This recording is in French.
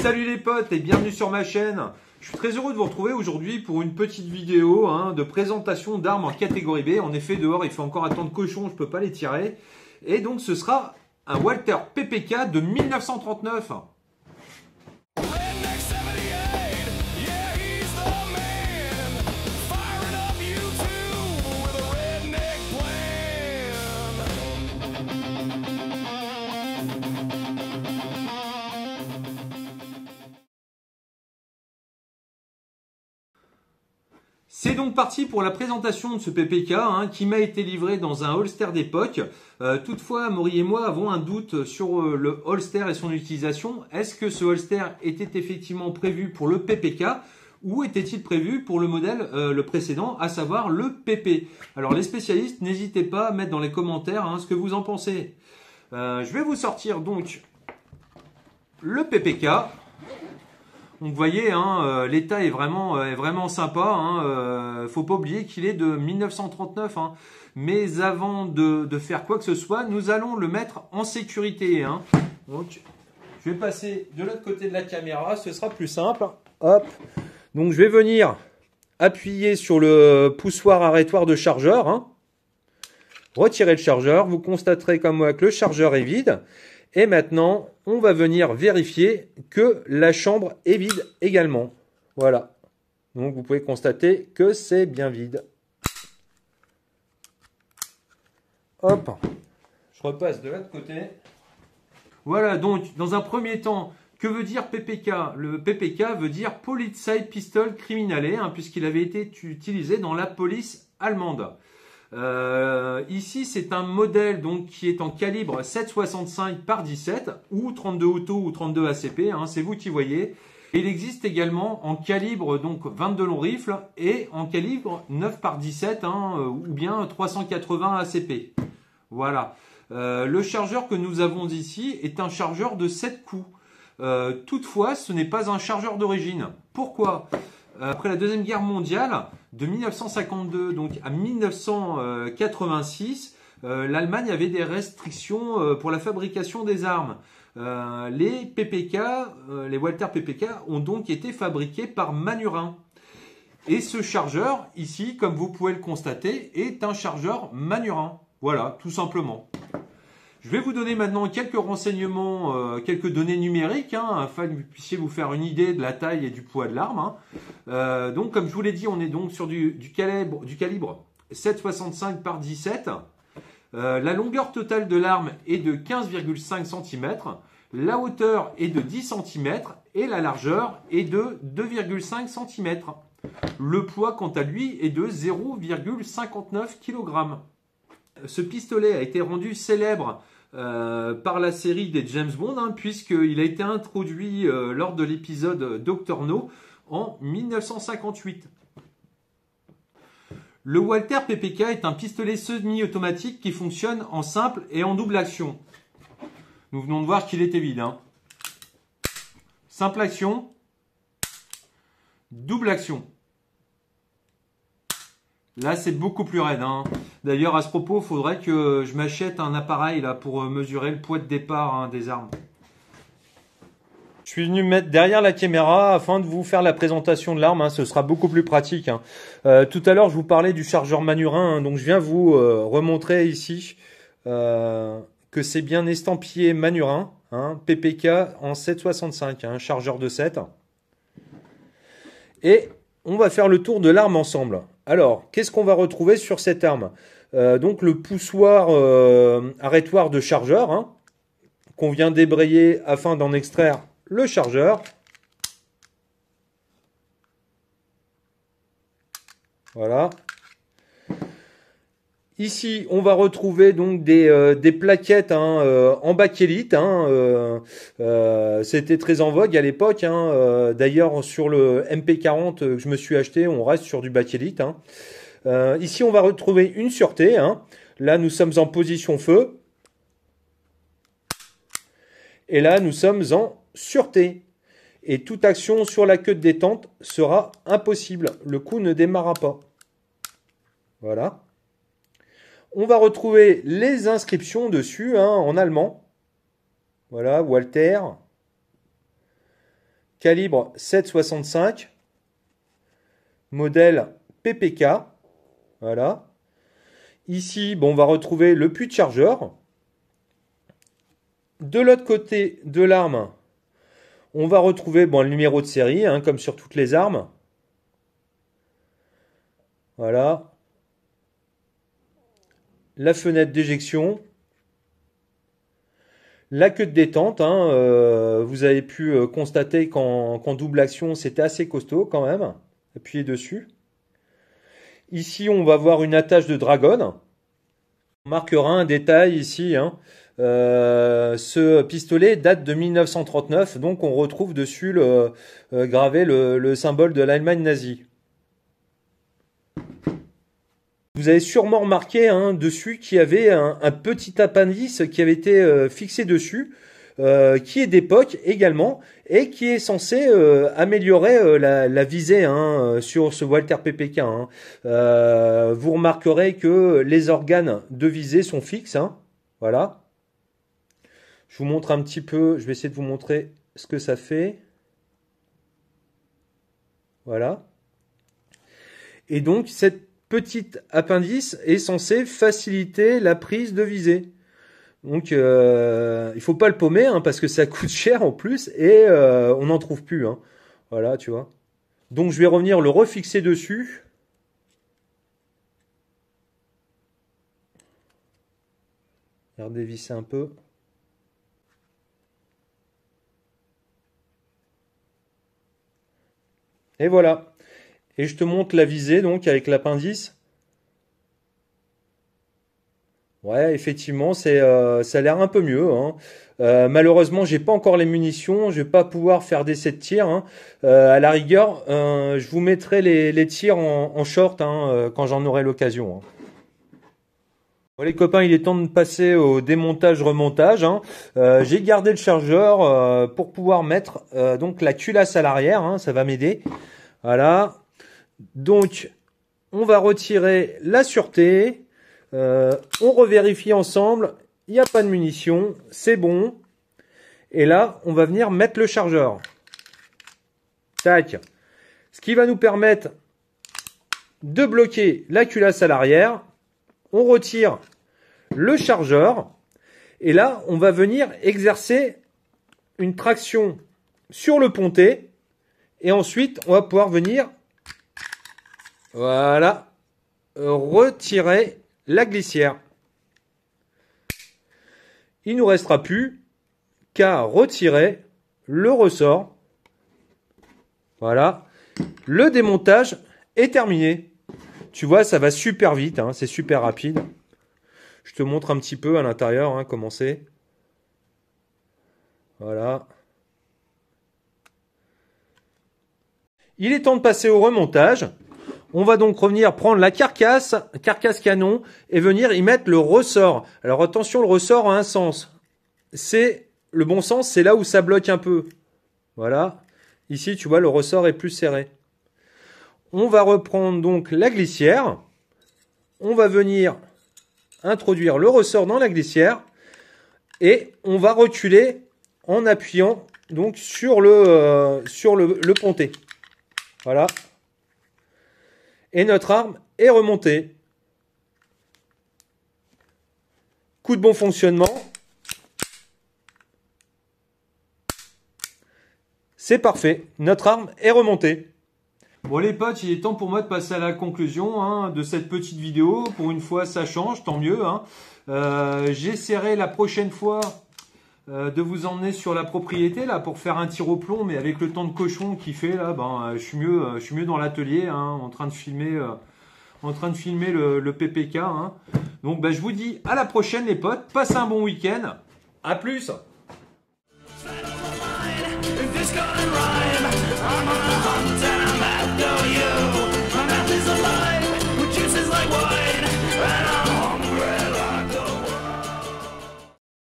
Salut les potes et bienvenue sur ma chaîne. Je suis très heureux de vous retrouver aujourd'hui pour une petite vidéo de présentation d'armes en catégorie B. En effet, dehors, il fait encore un temps de cochon, je ne peux pas les tirer. Et donc, ce sera un Walther PPK de 1939. C'est donc parti pour la présentation de ce PPK qui m'a été livré dans un holster d'époque. Toutefois, Maury et moi avons un doute sur le holster et son utilisation. Est-ce que ce holster était effectivement prévu pour le PPK ou était-il prévu pour le modèle le précédent, à savoir le PP? Alors les spécialistes, n'hésitez pas à mettre dans les commentaires ce que vous en pensez. Je vais vous sortir donc le PPK. Donc vous voyez, l'état est vraiment sympa. Faut pas oublier qu'il est de 1939. Mais avant de faire quoi que ce soit, nous allons le mettre en sécurité. Donc je vais passer de l'autre côté de la caméra, ce sera plus simple. Hop. Donc je vais venir appuyer sur le poussoir arrêtoir de chargeur. Retirer le chargeur. Vous constaterez comme moi que le chargeur est vide. Et maintenant, on va venir vérifier que la chambre est vide également. Voilà. Donc, vous pouvez constater que c'est bien vide. Hop. Je repasse de l'autre côté. Voilà. Donc, dans un premier temps, que veut dire PPK? Le PPK veut dire Polizei Pistol Kriminale, puisqu'il avait été utilisé dans la police allemande. Ici, c'est un modèle donc qui est en calibre 7,65 par 17 ou 32 auto ou 32 ACP, c'est vous qui voyez. Et il existe également en calibre donc 22 long rifle et en calibre 9 par 17 ou bien 380 ACP. Voilà. Le chargeur que nous avons ici est un chargeur de 7 coups. Toutefois, ce n'est pas un chargeur d'origine. Pourquoi ? Après la Deuxième Guerre mondiale, de 1952 donc à 1986, l'Allemagne avait des restrictions pour la fabrication des armes. Les PPK, les Walther PPK ont donc été fabriqués par Manhurin. Et ce chargeur, ici, comme vous pouvez le constater, est un chargeur Manhurin. Voilà, tout simplement. Je vais vous donner maintenant quelques renseignements, quelques données numériques, afin que vous puissiez vous faire une idée de la taille et du poids de l'arme. Donc, comme je vous l'ai dit, on est donc sur du calibre 7,65 par 17. La longueur totale de l'arme est de 15,5 cm. La hauteur est de 10 cm et la largeur est de 2,5 cm. Le poids, quant à lui, est de 0,59 kg. Ce pistolet a été rendu célèbre par la série des James Bond, puisqu'il a été introduit lors de l'épisode Dr No en 1958. Le Walther PPK est un pistolet semi-automatique qui fonctionne en simple et en double action. Nous venons de voir qu'il était vide. Simple action, double action. Là, c'est beaucoup plus raide. D'ailleurs, à ce propos, il faudrait que je m'achète un appareil là pour mesurer le poids de départ des armes. Je suis venu me mettre derrière la caméra afin de vous faire la présentation de l'arme. Ce sera beaucoup plus pratique. Tout à l'heure, je vous parlais du chargeur Manhurin. Donc, je viens vous remontrer ici que c'est bien estampillé Manhurin. PPK en 7,65. Chargeur de 7. Et on va faire le tour de l'arme ensemble. Alors, qu'est-ce qu'on va retrouver sur cette arme? Donc, le poussoir arrêtoir de chargeur qu'on vient débrayer afin d'en extraire le chargeur. Voilà. Ici, on va retrouver donc des plaquettes en bakélite. C'était très en vogue à l'époque. D'ailleurs, sur le MP40 que je me suis acheté, on reste sur du bakélite. Ici, on va retrouver une sûreté. Là, nous sommes en position feu. Et là, nous sommes en sûreté. Et toute action sur la queue de détente sera impossible. Le coup ne démarrera pas. Voilà. On va retrouver les inscriptions dessus en allemand. Voilà, Walther. calibre 7,65, modèle PPK. Voilà. Ici, bon, on va retrouver le puits de chargeur. De l'autre côté de l'arme, on va retrouver bon, le numéro de série, hein, comme sur toutes les armes. Voilà. La fenêtre d'éjection. La queue de détente, hein, vous avez pu constater qu'en double action, c'était assez costaud quand même. Appuyez dessus. Ici, on va voir une attache de dragon. On marquera un détail ici. Hein. Ce pistolet date de 1939, donc on retrouve dessus gravé le symbole de l'Allemagne nazie. Vous avez sûrement remarqué hein, dessus qu'il y avait un petit appendice qui avait été fixé dessus, qui est d'époque également, et qui est censé améliorer la visée hein, sur ce Walther PPK. Hein. Vous remarquerez que les organes de visée sont fixes. Hein. Voilà. Je vous montre un petit peu, je vais essayer de vous montrer ce que ça fait. Voilà. Et donc, cette petit appendice est censé faciliter la prise de visée. Donc, il ne faut pas le paumer hein, parce que ça coûte cher en plus et on n'en trouve plus. Hein. Voilà, tu vois. Donc, je vais revenir le refixer dessus. Regardez, visser un peu. Et voilà. Et je te montre la visée donc avec l'appendice. Ouais, effectivement, ça a l'air un peu mieux. Hein. Malheureusement, j'ai pas encore les munitions. Je vais pas pouvoir faire d'essai de tir. Hein. À la rigueur, je vous mettrai les tirs en short hein, quand j'en aurai l'occasion. Hein. Bon, les copains, il est temps de passer au démontage-remontage. Hein. J'ai gardé le chargeur pour pouvoir mettre donc la culasse à l'arrière. Hein, ça va m'aider. Voilà. Donc, on va retirer la sûreté. On revérifie ensemble. Il n'y a pas de munitions. C'est bon. Et là, on va venir mettre le chargeur. Tac. Ce qui va nous permettre de bloquer la culasse à l'arrière. On retire le chargeur. Et là, on va venir exercer une traction sur le pontet. Et ensuite, on va pouvoir venir, voilà, retirer la glissière. Il ne nous restera plus qu'à retirer le ressort. Voilà. Le démontage est terminé. Tu vois, ça va super vite, hein, c'est super rapide. Je te montre un petit peu à l'intérieur hein, comment c'est. Voilà. Il est temps de passer au remontage. On va donc revenir prendre la carcasse canon, et venir y mettre le ressort. Alors attention, le ressort a un sens. C'est le bon sens, c'est là où ça bloque un peu. Voilà. Ici, tu vois, le ressort est plus serré. On va reprendre donc la glissière. On va venir introduire le ressort dans la glissière. Et on va reculer en appuyant donc sur le pontet. Voilà. Et notre arme est remontée. Coup de bon fonctionnement. C'est parfait. Notre arme est remontée. Bon les potes, il est temps pour moi de passer à la conclusion hein, de cette petite vidéo. Pour une fois, ça change, tant mieux. Hein. J'essaierai la prochaine fois de vous emmener sur la propriété là pour faire un tir au plomb, mais avec le temps de cochon qu'il fait là, ben je suis mieux dans l'atelier hein, en train de filmer le PPK. Hein. Donc ben, je vous dis à la prochaine les potes, passez un bon week-end, à plus.